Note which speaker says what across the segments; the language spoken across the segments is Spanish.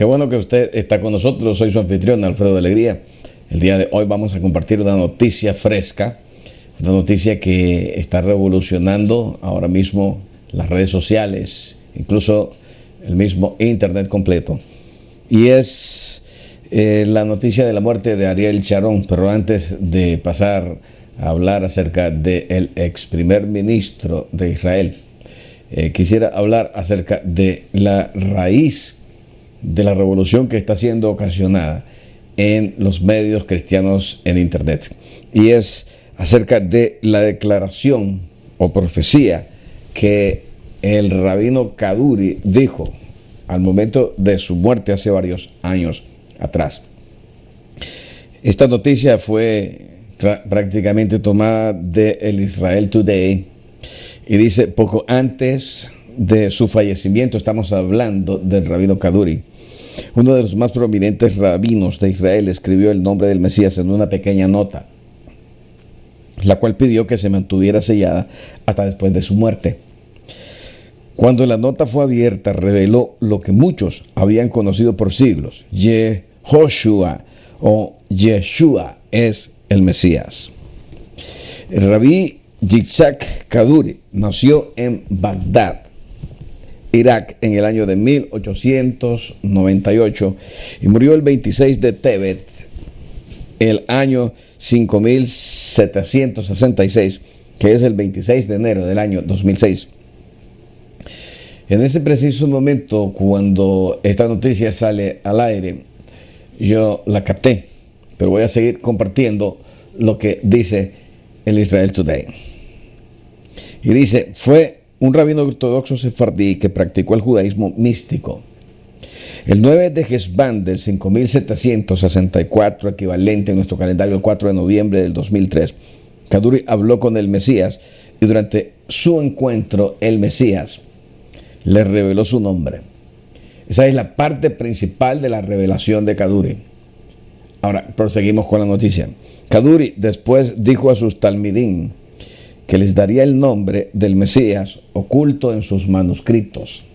Speaker 1: Qué bueno que usted está con nosotros. Soy su anfitrión, Alfredo de Alegría. El día de hoy vamos a compartir una noticia fresca, una noticia que está revolucionando ahora mismo las redes sociales, incluso el mismo Internet completo. Y es la noticia de la muerte de Ariel Sharon. Pero antes de pasar a hablar acerca del ex primer ministro de Israel, quisiera hablar acerca de la raíz de la revolución que está siendo ocasionada en los medios cristianos en Internet. Y es acerca de la declaración o profecía que el rabino Kaduri dijo al momento de su muerte hace varios años atrás. Esta noticia fue prácticamente tomada de el Israel Today y dice: poco antes de su fallecimiento, estamos hablando del rabino Kaduri, uno de los más prominentes rabinos de Israel, escribió el nombre del Mesías en una pequeña nota, la cual pidió que se mantuviera sellada hasta después de su muerte. Cuando la nota fue abierta, reveló lo que muchos habían conocido por siglos: Yehoshua o Yeshua es el Mesías. El rabí Yitzhak Kaduri nació en Bagdad, Irak, en el año de 1898 y murió el 26 de Tebet, el año 5766, que es el 26 de enero del año 2006. En ese preciso momento, cuando esta noticia sale al aire, yo la capté, pero voy a seguir compartiendo lo que dice el Israel Today. Y dice: fue un rabino ortodoxo sefardí que practicó el judaísmo místico. El 9 de Heshvan del 5764, equivalente en nuestro calendario el 4 de noviembre del 2003, Kaduri habló con el Mesías y durante su encuentro el Mesías le reveló su nombre. Esa es la parte principal de la revelación de Kaduri. Ahora proseguimos con la noticia. Kaduri después dijo a sus talmidim que les daría el nombre del Mesías oculto en sus manuscritos.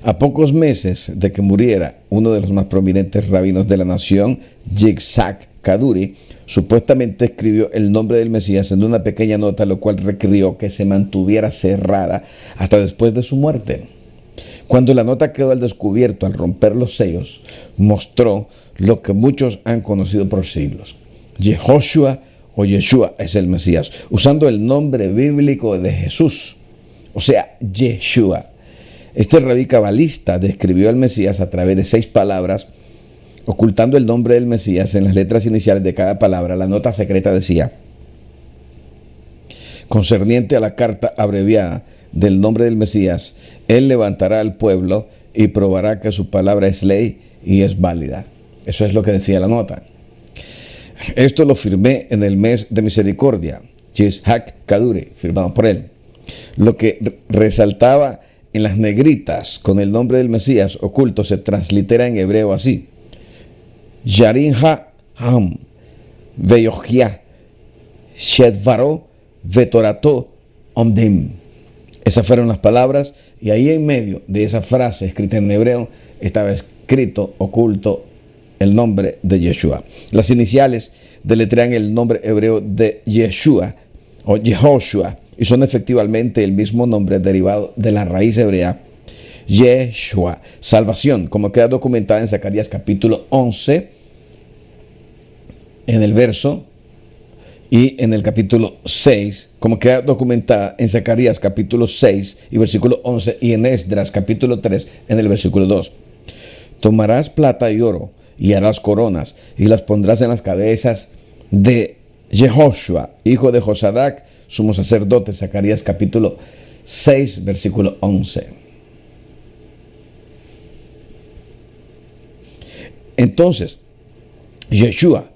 Speaker 1: A pocos meses de que muriera uno de los más prominentes rabinos de la nación, Yitzhak Kaduri, supuestamente escribió el nombre del Mesías en una pequeña nota, lo cual requirió que se mantuviera cerrada hasta después de su muerte. Cuando la nota quedó al descubierto al romper los sellos, mostró lo que muchos han conocido por siglos: Yehoshua o Yeshua es el Mesías, usando el nombre bíblico de Jesús, o sea, Yeshua. Este rabí cabalista describió al Mesías a través de 6 palabras, ocultando el nombre del Mesías en las letras iniciales de cada palabra. La nota secreta decía: concerniente a la carta abreviada del nombre del Mesías, él levantará al pueblo y probará que su palabra es ley y es válida. Eso es lo que decía la nota. Esto lo firmé en el mes de misericordia, Yitzhak Kaduri, firmado por él. Lo que resaltaba en las negritas con el nombre del Mesías oculto se translitera en hebreo así: Yarin Ha-Ham, Veyohia, Shedvaro, Vetorato, Omdim. Esas fueron las palabras, y ahí en medio de esa frase escrita en hebreo estaba escrito oculto el nombre de Yeshua. Las iniciales deletrean el nombre hebreo de Yeshua o Yehoshua y son efectivamente el mismo nombre derivado de la raíz hebrea Yeshua, salvación, como queda documentada en Zacarías capítulo 11 en el verso, y en el capítulo 6, como queda documentada en Zacarías capítulo 6 y versículo 11, y en Esdras capítulo 3 en el versículo 2. Tomarás plata y oro y harás coronas y las pondrás en las cabezas de Yehoshua, hijo de Josadac, sumo sacerdote. Zacarías capítulo 6 versículo 11. Entonces Yeshua,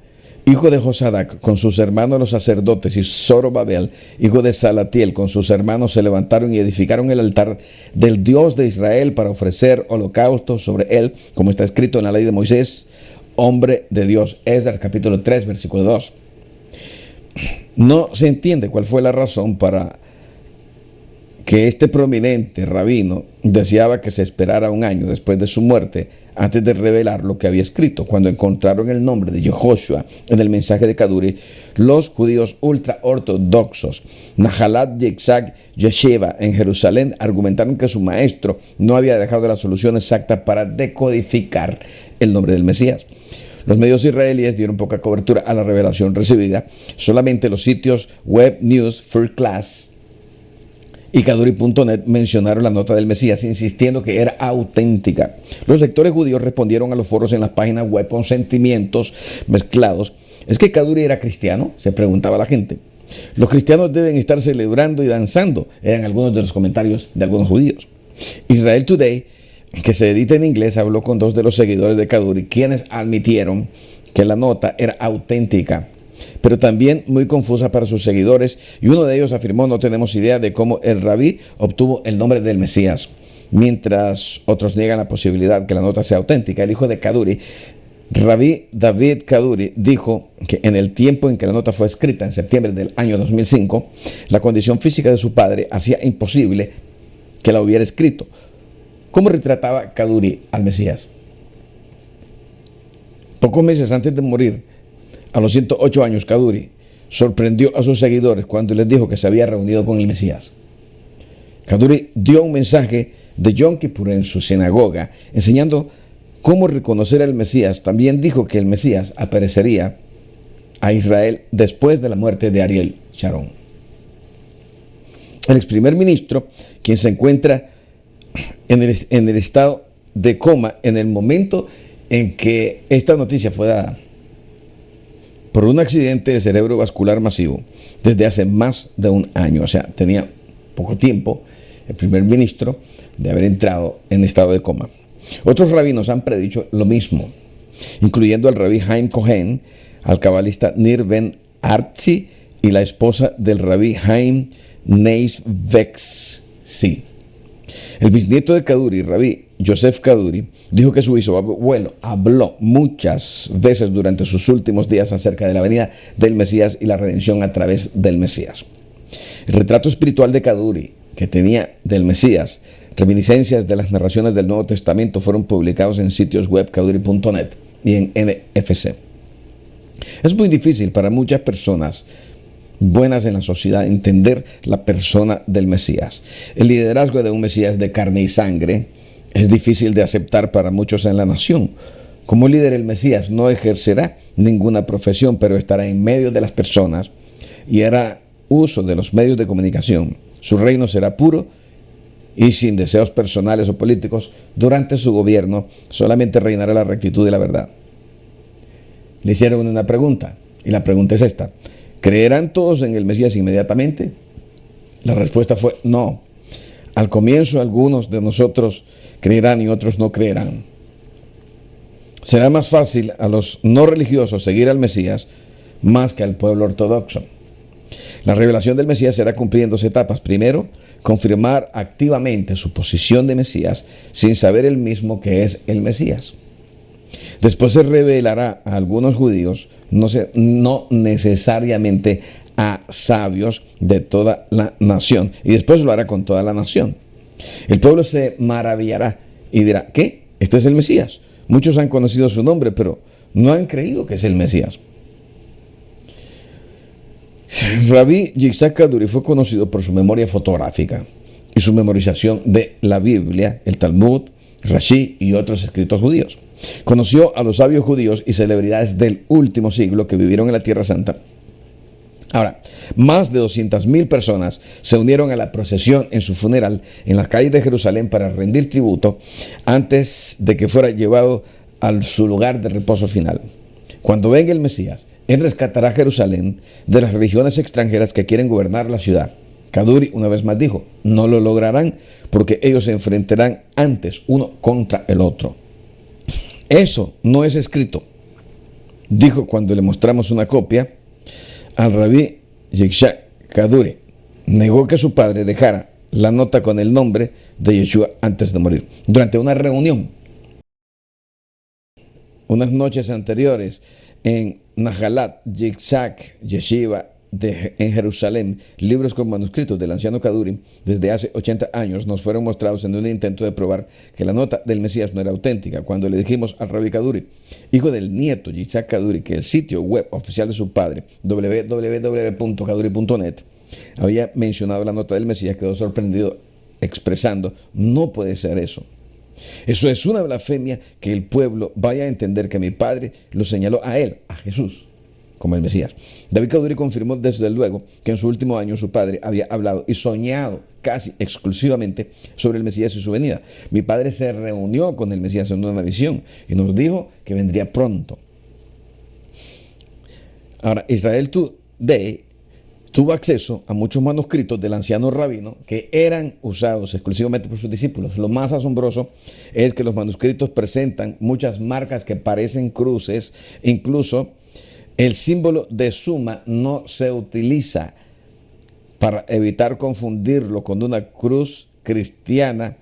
Speaker 1: hijo de Josadac, con sus hermanos los sacerdotes, y Zorobabel, hijo de Salatiel, con sus hermanos, se levantaron y edificaron el altar del Dios de Israel para ofrecer holocaustos sobre él, como está escrito en la ley de Moisés, hombre de Dios. Esdras capítulo 3, versículo 2. No se entiende cuál fue la razón para que este prominente rabino deseaba que se esperara un año después de su muerte antes de revelar lo que había escrito. Cuando encontraron el nombre de Yehoshua en el mensaje de Kaduri, los judíos ultraortodoxos Nahalat Yitzhak Yeshiva en Jerusalén argumentaron que su maestro no había dejado la solución exacta para decodificar el nombre del Mesías. Los medios israelíes dieron poca cobertura a la revelación recibida. Solamente los sitios Web News First Class y Kaduri.net mencionaron la nota del Mesías, insistiendo que era auténtica. Los lectores judíos respondieron a los foros en las páginas web con sentimientos mezclados. ¿Es que Kaduri era cristiano?, se preguntaba la gente. Los cristianos deben estar celebrando y danzando, eran algunos de los comentarios de algunos judíos. Israel Today, que se edita en inglés, habló con dos de los seguidores de Kaduri, quienes admitieron que la nota era auténtica, pero también muy confusa para sus seguidores, y uno de ellos afirmó: no tenemos idea de cómo el rabí obtuvo el nombre del Mesías, mientras otros niegan la posibilidad que la nota sea auténtica. El hijo de Kaduri, Rabí David Kaduri, dijo que en el tiempo en que la nota fue escrita, en septiembre del año 2005, la condición física de su padre hacía imposible que la hubiera escrito. ¿Cómo retrataba Kaduri al Mesías? Pocos meses antes de morir, a los 108 años, Kaduri sorprendió a sus seguidores cuando les dijo que se había reunido con el Mesías. Kaduri dio un mensaje de Yom Kippur en su sinagoga, enseñando cómo reconocer al Mesías. También dijo que el Mesías aparecería a Israel después de la muerte de Ariel Sharon. El ex primer ministro, quien se encuentra en el estado de coma en el momento en que esta noticia fue dada, por un accidente de cerebrovascular masivo desde hace más de un año. O sea, tenía poco tiempo el primer ministro de haber entrado en estado de coma. Otros rabinos han predicho lo mismo, incluyendo al rabí Haim Cohen, al cabalista Nir Ben Artzi y la esposa del rabí Haim Neisvexi. El bisnieto de Kaduri, rabí Yosef Kaduri, dijo que su bisabuelo habló muchas veces durante sus últimos días acerca de la venida del Mesías y la redención a través del Mesías. El retrato espiritual de Kaduri que tenía del Mesías, reminiscencias de las narraciones del Nuevo Testamento, fueron publicados en sitios web Kaduri.net y en NFC. Es muy difícil para muchas personas buenas en la sociedad entender la persona del Mesías. El liderazgo de un Mesías de carne y sangre es difícil de aceptar para muchos en la nación. Como líder, el Mesías no ejercerá ninguna profesión, pero estará en medio de las personas y hará uso de los medios de comunicación. Su reino será puro y sin deseos personales o políticos. Durante su gobierno solamente reinará la rectitud y la verdad. Le hicieron una pregunta, y la pregunta es esta: ¿creerán todos en el Mesías inmediatamente? La respuesta fue no. Al comienzo algunos de nosotros creerán y otros no creerán. Será más fácil a los no religiosos seguir al Mesías más que al pueblo ortodoxo. La revelación del Mesías será cumplida en dos etapas. Primero, confirmar activamente su posición de Mesías sin saber él mismo que es el Mesías. Después se revelará a algunos judíos, no necesariamente a sabios de toda la nación, y después lo hará con toda la nación. El pueblo se maravillará y dirá: ¿qué? ¿Este es el Mesías? Muchos han conocido su nombre, pero no han creído que es el Mesías. Rabí Yitzhak Kaduri fue conocido por su memoria fotográfica y su memorización de la Biblia, el Talmud, Rashi y otros escritos judíos. Conoció a los sabios judíos y celebridades del último siglo que vivieron en la Tierra Santa. Ahora, más de 200,000 personas se unieron a la procesión en su funeral en las calles de Jerusalén para rendir tributo antes de que fuera llevado a su lugar de reposo final. Cuando venga el Mesías, él rescatará a Jerusalén de las religiones extranjeras que quieren gobernar la ciudad. Kaduri una vez más dijo: no lo lograrán porque ellos se enfrentarán antes uno contra el otro. Eso no es escrito, dijo cuando le mostramos una copia al rabí Yitzhak Kaduri. Negó que su padre dejara la nota con el nombre de Yeshua antes de morir. Durante una reunión, unas noches anteriores, en Nahalat Yitzhak Yeshiva en Jerusalén, libros con manuscritos del anciano Kaduri desde hace 80 años nos fueron mostrados en un intento de probar que la nota del Mesías no era auténtica. Cuando le dijimos al rabí Kaduri, hijo del nieto Yitzhak Kaduri, que el sitio web oficial de su padre, www.kaduri.net, había mencionado la nota del Mesías, quedó sorprendido expresando: no puede ser eso. Eso es una blasfemia, que el pueblo vaya a entender que mi padre lo señaló a él, a Jesús, como el Mesías. David Kaduri confirmó desde luego que en su último año su padre había hablado y soñado casi exclusivamente sobre el Mesías y su venida. Mi padre se reunió con el Mesías en una visión y nos dijo que vendría pronto. Ahora, Israel Today tuvo acceso a muchos manuscritos del anciano rabino que eran usados exclusivamente por sus discípulos. Lo más asombroso es que los manuscritos presentan muchas marcas que parecen cruces. Incluso el símbolo de suma no se utiliza para evitar confundirlo con una cruz cristiana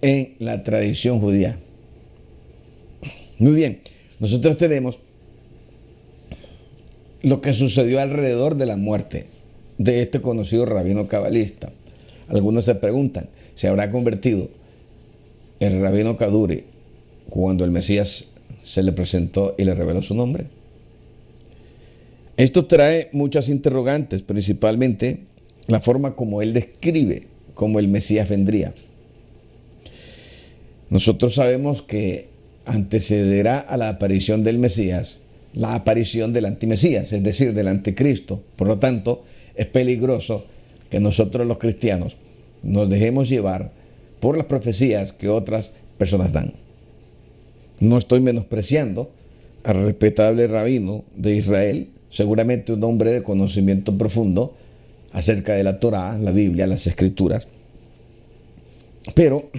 Speaker 1: en la tradición judía. Muy bien, nosotros tenemos lo que sucedió alrededor de la muerte de este conocido rabino cabalista. Algunos se preguntan, ¿se habrá convertido el rabino Kaduri cuando el Mesías se le presentó y le reveló su nombre? Esto trae muchas interrogantes, principalmente la forma como él describe cómo el Mesías vendría. Nosotros sabemos que antecederá a la aparición del Mesías la aparición del antimesías, es decir, del anticristo. Por lo tanto, es peligroso que nosotros los cristianos nos dejemos llevar por las profecías que otras personas dan. No estoy menospreciando al respetable rabino de Israel, seguramente un hombre de conocimiento profundo acerca de la Torá, la Biblia, las Escrituras, pero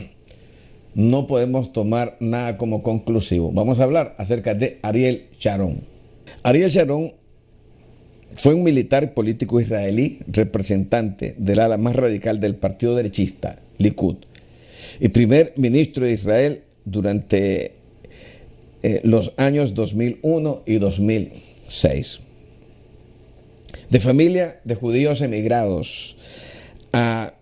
Speaker 1: no podemos tomar nada como conclusivo. Vamos a hablar acerca de Ariel Sharon. Ariel Sharon fue un militar político israelí, representante del ala más radical del partido derechista, Likud, y primer ministro de Israel durante los años 2001 y 2006. De familia de judíos emigrados a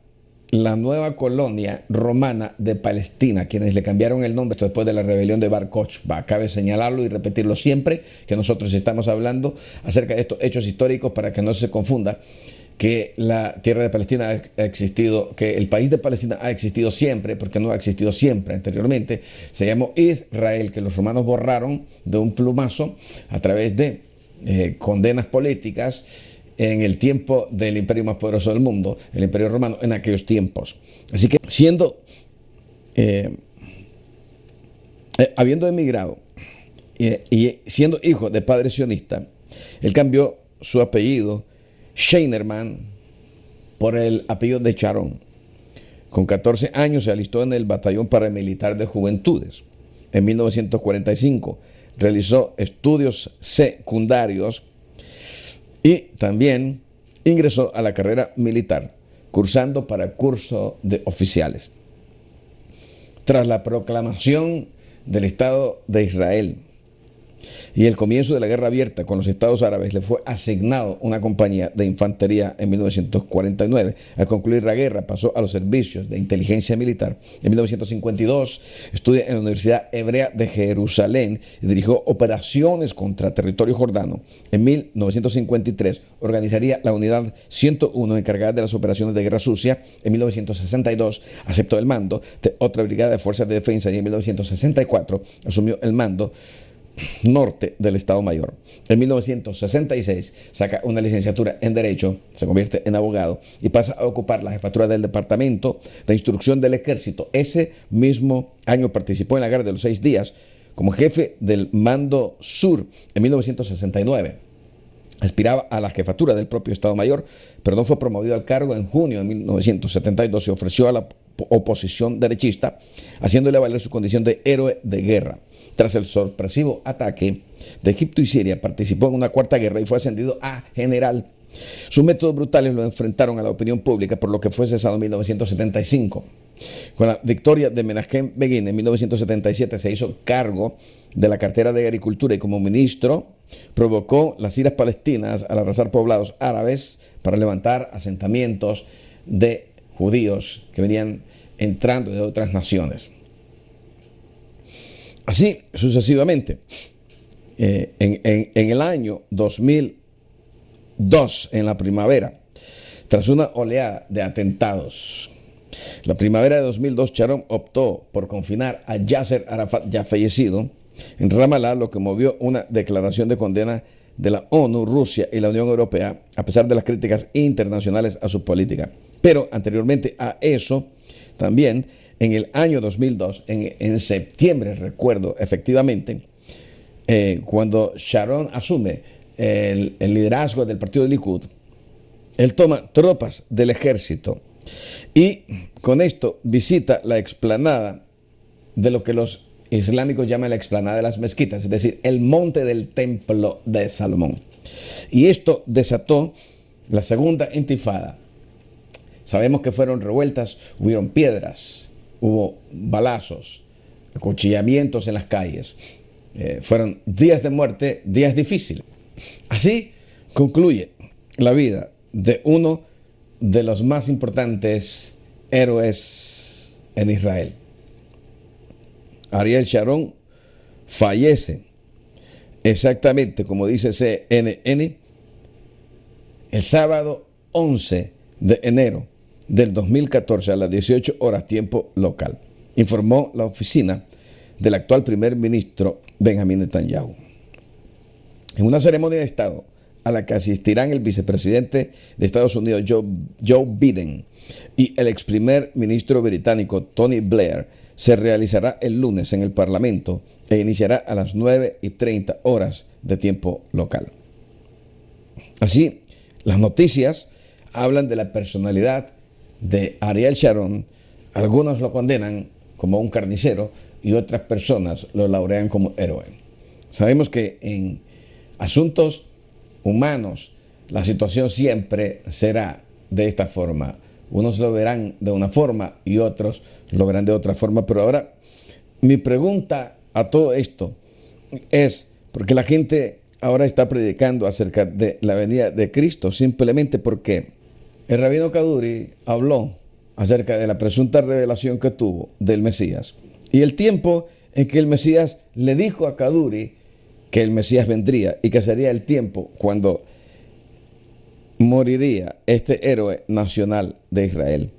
Speaker 1: la nueva colonia romana de Palestina, quienes le cambiaron el nombre después de la rebelión de Bar Kokhba. Cabe señalarlo y repetirlo siempre, que nosotros estamos hablando acerca de estos hechos históricos para que no se confunda que la tierra de Palestina ha existido, que el país de Palestina ha existido siempre, porque no ha existido siempre anteriormente. Se llamó Israel, que los romanos borraron de un plumazo a través de condenas políticas en el tiempo del imperio más poderoso del mundo, el imperio romano, en aquellos tiempos. Así que habiendo emigrado y siendo hijo de padre sionista, él cambió su apellido Scheinerman por el apellido de Sharon. Con 14 años se alistó en el batallón paramilitar de juventudes. En 1945 realizó estudios secundarios y también ingresó a la carrera militar, cursando para el curso de oficiales. Tras la proclamación del Estado de Israel y el comienzo de la guerra abierta con los Estados Árabes, le fue asignado una compañía de infantería en 1949. Al concluir la guerra, pasó a los servicios de inteligencia militar. En 1952 estudia en la Universidad Hebrea de Jerusalén y dirigió operaciones contra territorio jordano. En 1953 organizaría la Unidad 101 encargada de las operaciones de guerra sucia. En 1962 aceptó el mando de otra brigada de fuerzas de defensa y en 1964 asumió el mando norte del Estado Mayor. En 1966 saca una licenciatura en Derecho, se convierte en abogado y pasa a ocupar la jefatura del Departamento de Instrucción del Ejército. Ese mismo año participó en la Guerra de los 6 días como jefe del Mando Sur. En 1969 aspiraba a la jefatura del propio Estado Mayor, pero no fue promovido al cargo. En junio de 1972 se ofreció a la oposición derechista, haciéndole valer su condición de héroe de guerra. Tras el sorpresivo ataque de Egipto y Siria, participó en una cuarta guerra y fue ascendido a general. Sus métodos brutales lo enfrentaron a la opinión pública, por lo que fue cesado en 1975. Con la victoria de Menachem Begin en 1977 se hizo cargo de la cartera de Agricultura y como ministro provocó las iras palestinas al arrasar poblados árabes para levantar asentamientos de judíos que venían entrando de otras naciones. Así sucesivamente. En el año 2002, en la primavera, tras una oleada de atentados, la primavera de 2002, Sharon optó por confinar a Yasser Arafat, ya fallecido, en Ramallah, lo que movió una declaración de condena de la ONU, Rusia y la Unión Europea, a pesar de las críticas internacionales a su política. Pero anteriormente a eso, también en el año 2002, en septiembre, recuerdo efectivamente, cuando Sharon asume el liderazgo del partido de Likud, él toma tropas del ejército y con esto visita la explanada de lo que los islámicos llaman la explanada de las mezquitas, es decir, el monte del templo de Salomón. Y esto desató la segunda intifada. Sabemos que fueron revueltas, hubieron piedras, hubo balazos, acuchillamientos en las calles. Fueron días de muerte, días difíciles. Así concluye la vida de uno de los más importantes héroes en Israel. Ariel Sharon fallece exactamente, como dice CNN, el sábado 11 de enero del 2014 a las 18 horas tiempo local, informó la oficina del actual primer ministro Benjamín Netanyahu. En una ceremonia de Estado a la que asistirán el vicepresidente de Estados Unidos Joe Biden y el ex primer ministro británico Tony Blair, se realizará el lunes en el Parlamento e iniciará a las 9:30 horas de tiempo local. Así, las noticias hablan de la personalidad de Ariel Sharon. Algunos lo condenan como un carnicero y otras personas lo laurean como héroe. Sabemos que en asuntos humanos la situación siempre será de esta forma. Unos lo verán de una forma y otros lo verán de otra forma. Pero ahora, mi pregunta a todo esto es, porque la gente ahora está predicando acerca de la venida de Cristo, simplemente porque el rabino Kaduri habló acerca de la presunta revelación que tuvo del Mesías y el tiempo en que el Mesías le dijo a Kaduri que el Mesías vendría y que sería el tiempo cuando moriría este héroe nacional de Israel.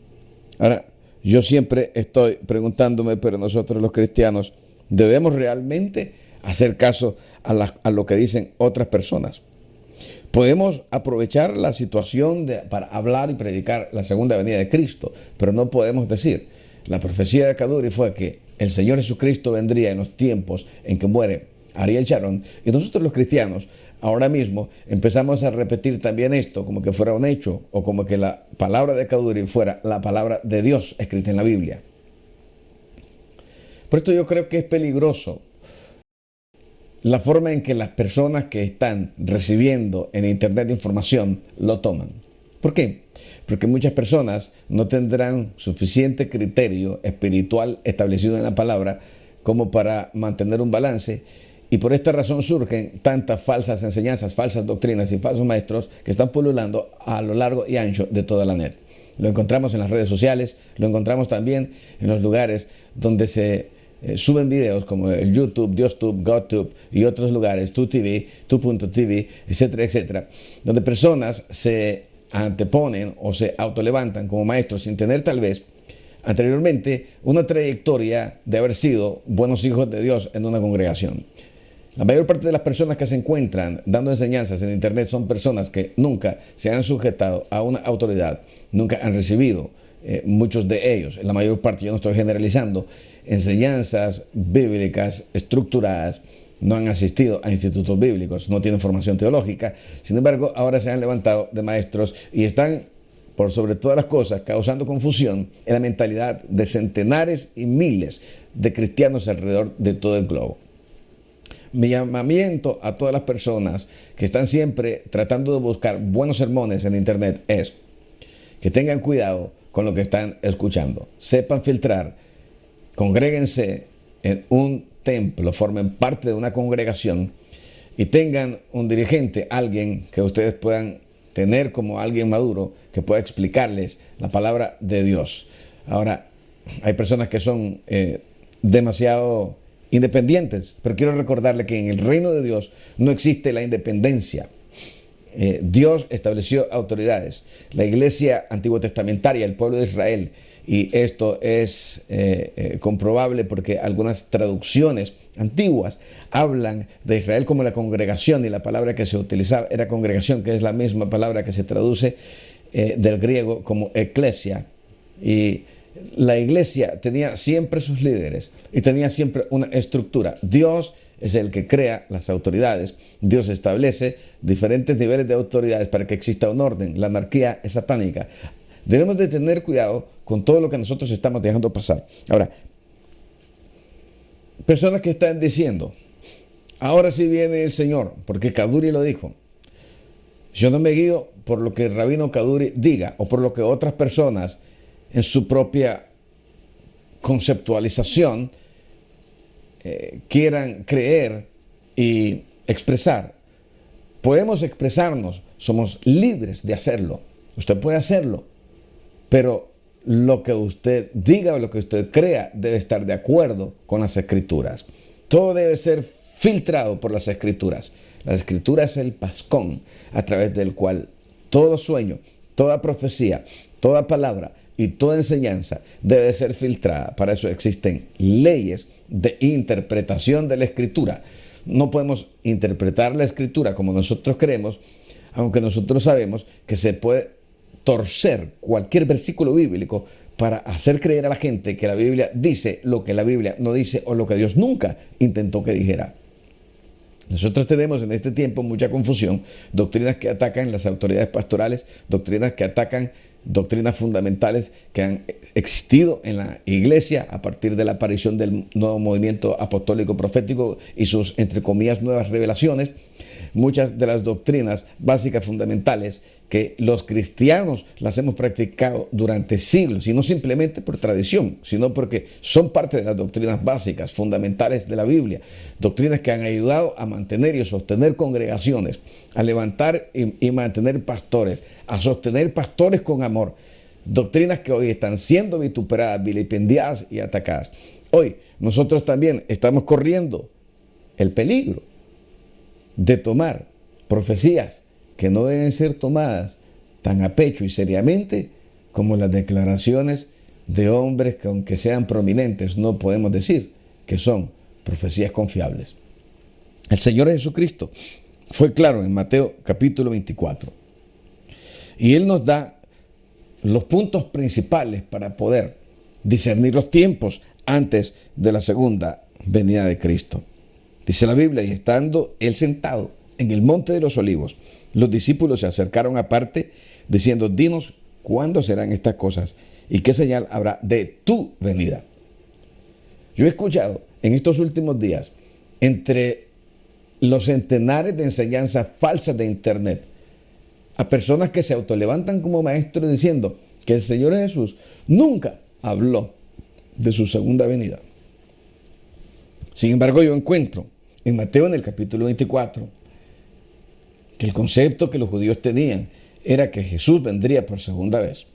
Speaker 1: Ahora, yo siempre estoy preguntándome, pero nosotros los cristianos debemos realmente hacer caso a lo que dicen otras personas. Podemos aprovechar la situación para hablar y predicar la segunda venida de Cristo, pero no podemos decir, la profecía de Kaduri fue que el Señor Jesucristo vendría en los tiempos en que muere Ariel Sharon, y nosotros los cristianos ahora mismo empezamos a repetir también esto como que fuera un hecho o como que la palabra de Kaduri fuera la palabra de Dios escrita en la Biblia. Por esto yo creo que es peligroso la forma en que las personas que están recibiendo en internet información lo toman. ¿Por qué? Porque muchas personas no tendrán suficiente criterio espiritual establecido en la palabra como para mantener un balance. Y por esta razón surgen tantas falsas enseñanzas, falsas doctrinas y falsos maestros que están pululando a lo largo y ancho de toda la net. Lo encontramos en las redes sociales, lo encontramos también en los lugares donde se suben videos como el YouTube, DiosTube, GodTube y otros lugares, TuTV, Tu.tv, etcétera, etcétera, donde personas se anteponen o se autolevantan como maestros sin tener tal vez anteriormente una trayectoria de haber sido buenos hijos de Dios en una congregación. La mayor parte de las personas que se encuentran dando enseñanzas en internet son personas que nunca se han sujetado a una autoridad, nunca han recibido, muchos de ellos, la mayor parte, yo no estoy generalizando, enseñanzas bíblicas estructuradas, no han asistido a institutos bíblicos, no tienen formación teológica. Sin embargo, ahora se han levantado de maestros y están, por sobre todas las cosas, causando confusión en la mentalidad de centenares y miles de cristianos alrededor de todo el globo. Mi llamamiento a todas las personas que están siempre tratando de buscar buenos sermones en internet es que tengan cuidado con lo que están escuchando. Sepan filtrar, congréguense en un templo, formen parte de una congregación y tengan un dirigente, alguien que ustedes puedan tener como alguien maduro que pueda explicarles la palabra de Dios. Ahora, hay personas que son demasiado independientes, pero quiero recordarle que en el reino de Dios no existe la independencia. Dios estableció autoridades. La iglesia antiguo testamentaria, el pueblo de Israel, y esto es comprobable porque algunas traducciones antiguas hablan de Israel como la congregación, y la palabra que se utilizaba era congregación, que es la misma palabra que se traduce del griego como eclesia. Y la iglesia tenía siempre sus líderes y tenía siempre una estructura. Dios es el que crea las autoridades. Dios establece diferentes niveles de autoridades para que exista un orden. La anarquía es satánica. Debemos de tener cuidado con todo lo que nosotros estamos dejando pasar. Ahora, personas que están diciendo, ahora sí viene el Señor, porque Kaduri lo dijo. Yo no me guío por lo que el rabino Kaduri diga o por lo que otras personas en su propia conceptualización quieran creer y expresar. Podemos expresarnos, somos libres de hacerlo. Usted puede hacerlo, pero lo que usted diga o lo que usted crea debe estar de acuerdo con las Escrituras. Todo debe ser filtrado por las Escrituras. La Escritura es el pascón a través del cual todo sueño, toda profecía, toda palabra y toda enseñanza debe ser filtrada. Para eso existen leyes de interpretación de la Escritura. No podemos interpretar la Escritura como nosotros creemos, aunque nosotros sabemos que se puede torcer cualquier versículo bíblico para hacer creer a la gente que la Biblia dice lo que la Biblia no dice o lo que Dios nunca intentó que dijera. Nosotros tenemos en este tiempo mucha confusión, doctrinas que atacan las autoridades pastorales, doctrinas que atacan doctrinas fundamentales que han existido en la iglesia a partir de la aparición del nuevo movimiento apostólico profético y sus, entre comillas, nuevas revelaciones. Muchas de las doctrinas básicas fundamentales que los cristianos las hemos practicado durante siglos, y no simplemente por tradición, sino porque son parte de las doctrinas básicas, fundamentales de la Biblia, doctrinas que han ayudado a mantener y sostener congregaciones, a levantar y mantener pastores, a sostener pastores con amor, doctrinas que hoy están siendo vituperadas, vilipendiadas y atacadas. Hoy nosotros también estamos corriendo el peligro de tomar profecías que no deben ser tomadas tan a pecho y seriamente como las declaraciones de hombres que, aunque sean prominentes, no podemos decir que son profecías confiables. El Señor Jesucristo fue claro en Mateo capítulo 24. Y Él nos da los puntos principales para poder discernir los tiempos antes de la segunda venida de Cristo. Dice la Biblia, y estando Él sentado en el monte de los olivos, los discípulos se acercaron aparte diciendo, dinos cuándo serán estas cosas y qué señal habrá de tu venida. Yo he escuchado en estos últimos días, entre los centenares de enseñanzas falsas de internet, a personas que se autolevantan como maestros diciendo que el Señor Jesús nunca habló de su segunda venida. Sin embargo, yo encuentro en Mateo, en el capítulo 24, que el concepto que los judíos tenían era que Jesús vendría por segunda vez.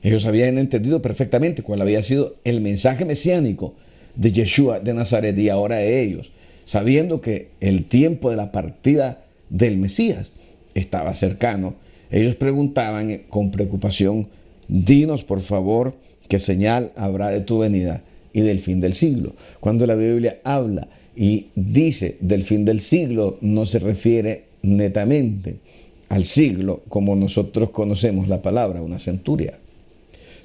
Speaker 1: Ellos habían entendido perfectamente cuál había sido el mensaje mesiánico de Yeshua de Nazaret, y ahora ellos, sabiendo que el tiempo de la partida del Mesías estaba cercano, ellos preguntaban con preocupación, dinos por favor qué señal habrá de tu venida y del fin del siglo. Cuando la Biblia habla y dice del fin del siglo, no se refiere netamente al siglo como nosotros conocemos la palabra, una centuria,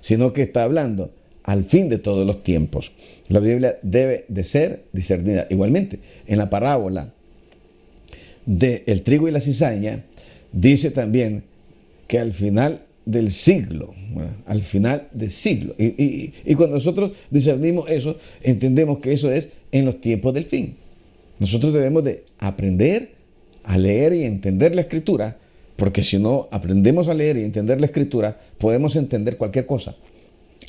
Speaker 1: sino que está hablando al fin de todos los tiempos. La Biblia debe de ser discernida. Igualmente, en la parábola del trigo y la cizaña, dice también que al final del siglo, al final del siglo. Y cuando nosotros discernimos eso, entendemos que eso es en los tiempos del fin. Nosotros debemos de aprender a leer y entender la Escritura porque si no aprendemos a leer y entender la Escritura, podemos entender cualquier cosa.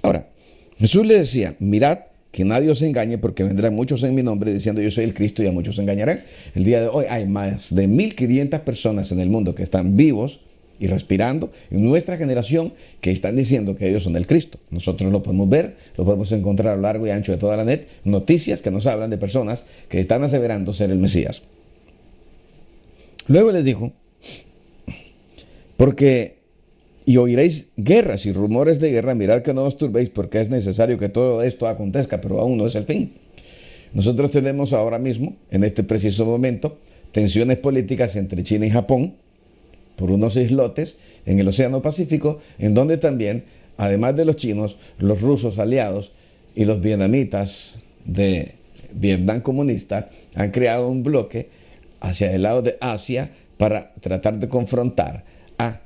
Speaker 1: Ahora, Jesús le decía, mirad que nadie os engañe, porque vendrán muchos en mi nombre diciendo yo soy el Cristo, y a muchos se engañarán. El día de hoy hay más de 1.500 personas en el mundo que están vivos y respirando en nuestra generación, que están diciendo que ellos son el Cristo. Nosotros lo podemos ver, lo podemos encontrar a lo largo y ancho de toda la net, noticias que nos hablan de personas que están aseverando ser el Mesías. Luego les dijo, y oiréis guerras y rumores de guerra, mirad que no os turbéis, porque es necesario que todo esto acontezca, pero aún no es el fin. Nosotros tenemos ahora mismo, en este preciso momento, tensiones políticas entre China y Japón, por unos islotes en el Océano Pacífico, en donde también, además de los chinos, los rusos aliados y los vietnamitas de Vietnam comunista han creado un bloque hacia el lado de Asia para tratar de confrontar a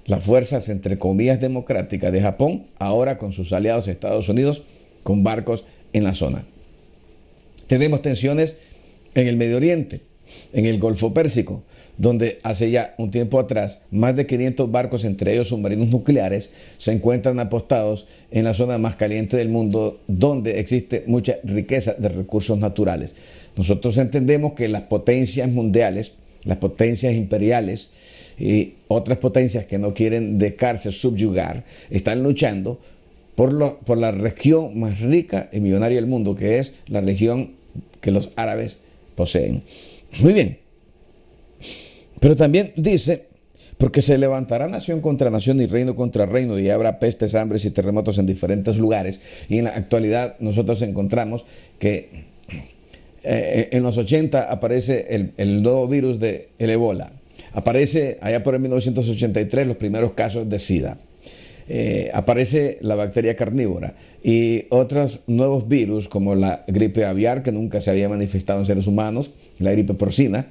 Speaker 1: las fuerzas, entre comillas, democráticas de Japón, ahora con sus aliados Estados Unidos, con barcos en la zona. Tenemos tensiones en el Medio Oriente, en el Golfo Pérsico, donde hace ya un tiempo atrás más de 500 barcos, entre ellos submarinos nucleares, se encuentran apostados en la zona más caliente del mundo, donde existe mucha riqueza de recursos naturales. Nosotros entendemos que las potencias mundiales, las potencias imperiales y otras potencias que no quieren dejarse subyugar, están luchando por la región más rica y millonaria del mundo, que es la región que los árabes poseen. Muy bien. Pero también dice, porque se levantará nación contra nación y reino contra reino, y habrá pestes, hambres y terremotos en diferentes lugares. Y en la actualidad nosotros encontramos que en los 80 aparece el nuevo virus del ébola. Aparece allá por el 1983 los primeros casos de SIDA. Aparece la bacteria carnívora y otros nuevos virus como la gripe aviar, que nunca se había manifestado en seres humanos, la gripe porcina.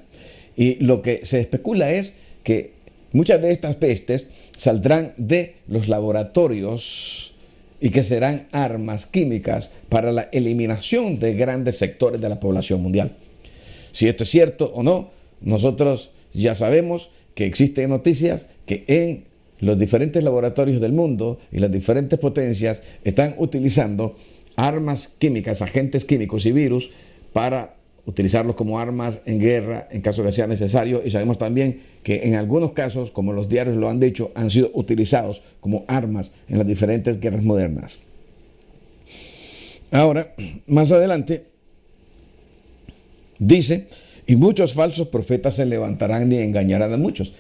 Speaker 1: Y lo que se especula es que muchas de estas pestes saldrán de los laboratorios y que serán armas químicas para la eliminación de grandes sectores de la población mundial. Si esto es cierto o no, nosotros ya sabemos que existen noticias que en los diferentes laboratorios del mundo y las diferentes potencias están utilizando armas químicas, agentes químicos y virus para utilizarlos como armas en guerra en caso de que sea necesario, y sabemos también que en algunos casos, como los diarios lo han dicho, han sido utilizados como armas en las diferentes guerras modernas. Ahora, más adelante, dice, y muchos falsos profetas se levantarán y engañarán a muchos.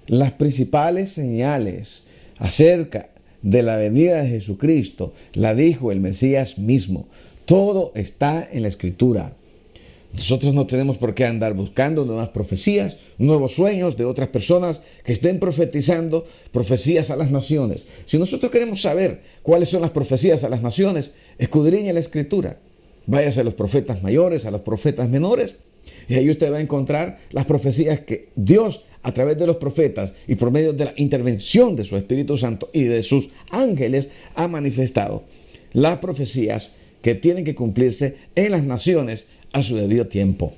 Speaker 1: Las principales señales acerca de la venida de Jesucristo la dijo el Mesías mismo. Todo está en la Escritura. Nosotros no tenemos por qué andar buscando nuevas profecías, nuevos sueños de otras personas que estén profetizando profecías a las naciones. Si nosotros queremos saber cuáles son las profecías a las naciones, escudriñe la Escritura. Váyase a los profetas mayores, a los profetas menores, y ahí usted va a encontrar las profecías que Dios, a través de los profetas y por medio de la intervención de su Espíritu Santo y de sus ángeles, ha manifestado. Las profecías que tienen que cumplirse en las naciones a su debido tiempo.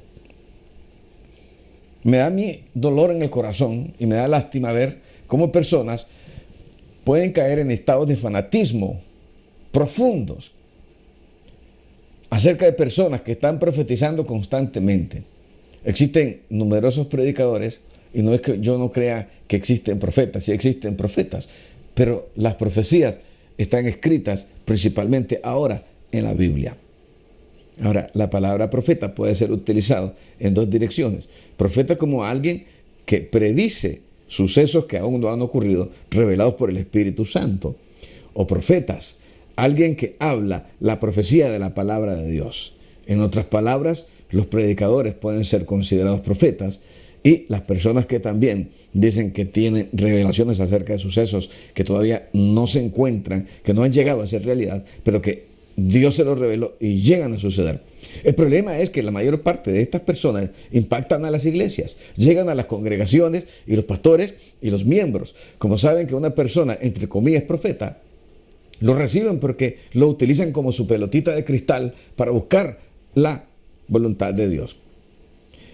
Speaker 1: Me da mi dolor en el corazón y me da lástima ver cómo personas pueden caer en estados de fanatismo profundos acerca de personas que están profetizando constantemente. Existen numerosos predicadores, y no es que yo no crea que existen profetas, sí existen profetas, pero las profecías están escritas principalmente ahora en la Biblia. Ahora, la palabra profeta puede ser utilizado en dos direcciones. Profeta como alguien que predice sucesos que aún no han ocurrido, revelados por el Espíritu Santo. O profetas, alguien que habla la profecía de la palabra de Dios. En otras palabras, los predicadores pueden ser considerados profetas, y las personas que también dicen que tienen revelaciones acerca de sucesos que todavía no se encuentran, que no han llegado a ser realidad, pero que Dios se los reveló y llegan a suceder. El problema es que la mayor parte de estas personas impactan a las iglesias, llegan a las congregaciones y los pastores y los miembros. Como saben que una persona, entre comillas, profeta, lo reciben porque lo utilizan como su pelotita de cristal para buscar la voluntad de Dios.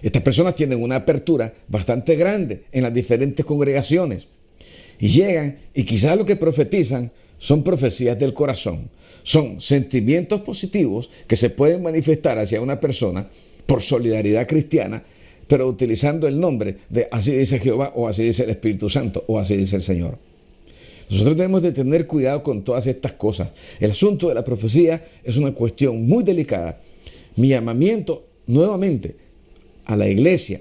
Speaker 1: Estas personas tienen una apertura bastante grande en las diferentes congregaciones y llegan y quizás lo que profetizan son profecías del corazón, son sentimientos positivos que se pueden manifestar hacia una persona por solidaridad cristiana, pero utilizando el nombre de así dice Jehová o así dice el Espíritu Santo o así dice el Señor. Nosotros debemos de tener cuidado con todas estas cosas. El asunto de la profecía es una cuestión muy delicada. Mi llamamiento nuevamente a la iglesia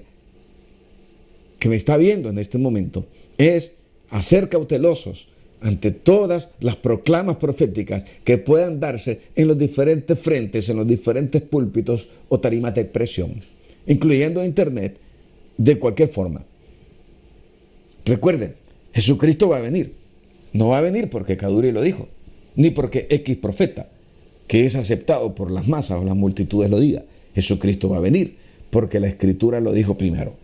Speaker 1: que me está viendo en este momento es a ser cautelosos ante todas las proclamas proféticas que puedan darse en los diferentes frentes, en los diferentes púlpitos o tarimas de expresión, incluyendo internet, de cualquier forma. Recuerden, Jesucristo va a venir. No va a venir porque Kaduri lo dijo, ni porque X profeta, que es aceptado por las masas o las multitudes, lo diga. Jesucristo va a venir porque la Escritura lo dijo primero.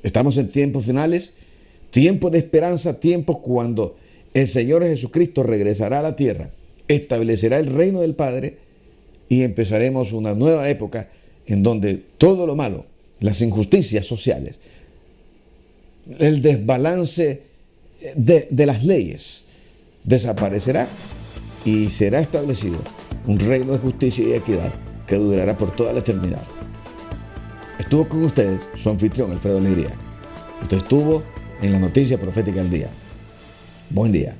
Speaker 1: Estamos en tiempos finales, tiempos de esperanza, tiempos cuando el Señor Jesucristo regresará a la tierra, establecerá el reino del Padre y empezaremos una nueva época en donde todo lo malo, las injusticias sociales, el desbalance de las leyes desaparecerá y será establecido un reino de justicia y equidad que durará por toda la eternidad. Estuvo con ustedes su anfitrión Alfredo Alegría. Usted estuvo en la noticia profética del día. Buen día.